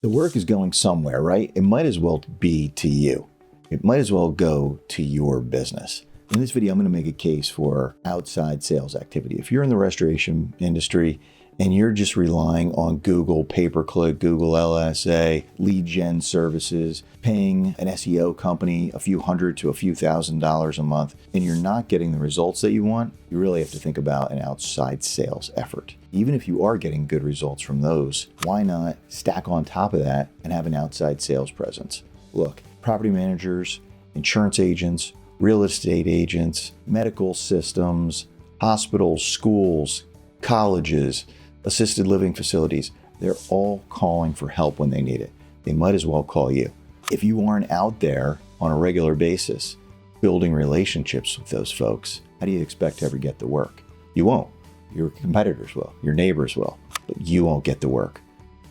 The work is going somewhere, right? It might as well be to you. It might as well go to your business. In this video, I'm going to make a case for outside sales activity. If you're in the restoration industry and you're just relying on Google pay-per-click, Google LSA, lead gen services, paying an SEO company a few hundred to a few $1,000s a month, and you're not getting the results that you want, you really have to think about an outside sales effort. Even if you are getting good results from those, why not stack on top of that and have an outside sales presence? Look, property managers, insurance agents, real estate agents, medical systems, hospitals, schools, colleges, assisted living facilities, they're all calling for help when they need it. They might as well call you. If you aren't out there on a regular basis building relationships with those folks, how do you expect to ever get the work? You won't. Your competitors will, your neighbors will, but you won't get the work.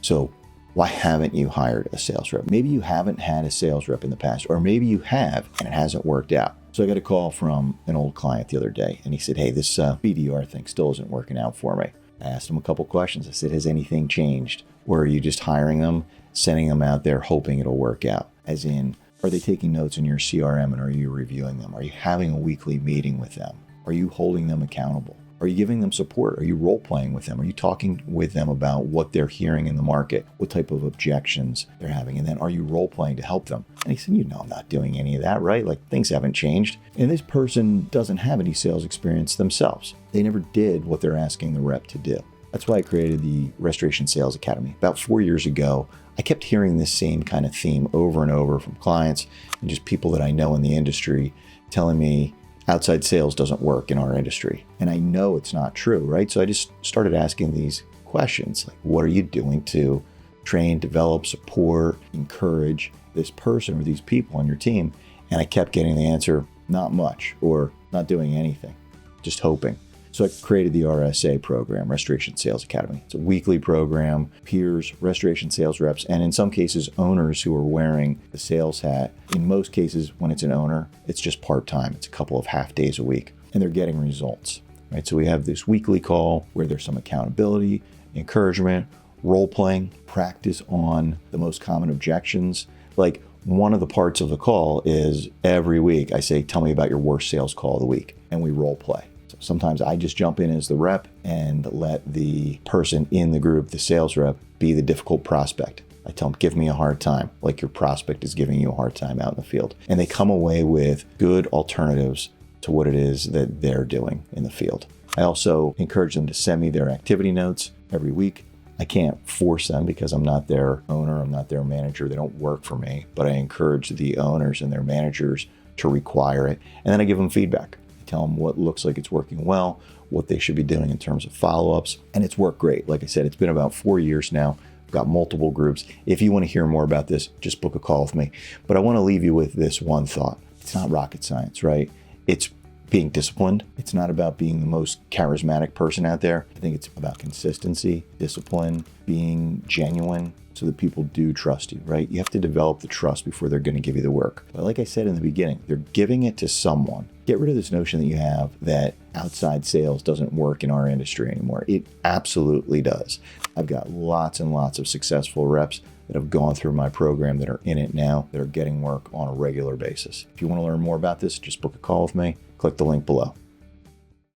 So why haven't you hired a sales rep? Maybe you haven't had a sales rep in the past, or maybe you have and it hasn't worked out. So I got a call from an old client the other day and he said, hey, this BDR thing still isn't working out for me. I asked him a couple questions. I said, has anything changed? Or are you just hiring them, sending them out there, hoping it'll work out? As in, are they taking notes in your CRM and are you reviewing them? Are you having a weekly meeting with them? Are you holding them accountable? Are you giving them support? Are you role-playing with them? Are you talking with them about what they're hearing in the market, what type of objections they're having? And then are you role-playing to help them? And he said, you know, I'm not doing any of that, right? Like things haven't changed. And this person doesn't have any sales experience themselves. They never did what they're asking the rep to do. That's why I created the Restoration Sales Academy. About 4 years ago, I kept hearing this same kind of theme over and over from clients and just people that I know in the industry telling me, outside sales doesn't work in our industry. And I know it's not true, right? So I just started asking these questions, like what are you doing to train, develop, support, encourage this person or these people on your team? And I kept getting the answer, not much, or not doing anything, just hoping. So I created the RSA program, Restoration Sales Academy. It's a weekly program, peers, restoration sales reps, and in some cases, owners who are wearing the sales hat. In most cases, when it's an owner, it's just part-time. It's a couple of half days a week, and they're getting results, right? So we have this weekly call where there's some accountability, encouragement, role-playing, practice on the most common objections. Like one of the parts of the call is every week I say, tell me about your worst sales call of the week, and we role-play. Sometimes I just jump in as the rep and let the person in the group, the sales rep, be the difficult prospect. I tell them, give me a hard time, like your prospect is giving you a hard time out in the field. And they come away with good alternatives to what it is that they're doing in the field. I also encourage them to send me their activity notes every week. I can't force them because I'm not their owner, I'm not their manager, they don't work for me, but I encourage the owners and their managers to require it. And then I give them feedback. Tell them what looks like it's working well, what they should be doing in terms of follow-ups. And it's worked great. Like I said, it's been about 4 years now. I've got multiple groups. If you want to hear more about this, just book a call with me. But I want to leave you with this one thought. It's not rocket science, right? It's being disciplined. It's not about being the most charismatic person out there. I think it's about consistency, discipline, being genuine so that people do trust you, right? You have to develop the trust before they're going to give you the work. But like I said in the beginning, they're giving it to someone. Get rid of this notion that you have that outside sales doesn't work in our industry anymore. It absolutely does. I've got lots and lots of successful reps that have gone through my program that are in it now, that are getting work on a regular basis. If you want to learn more about this, just book a call with me. Click the link below.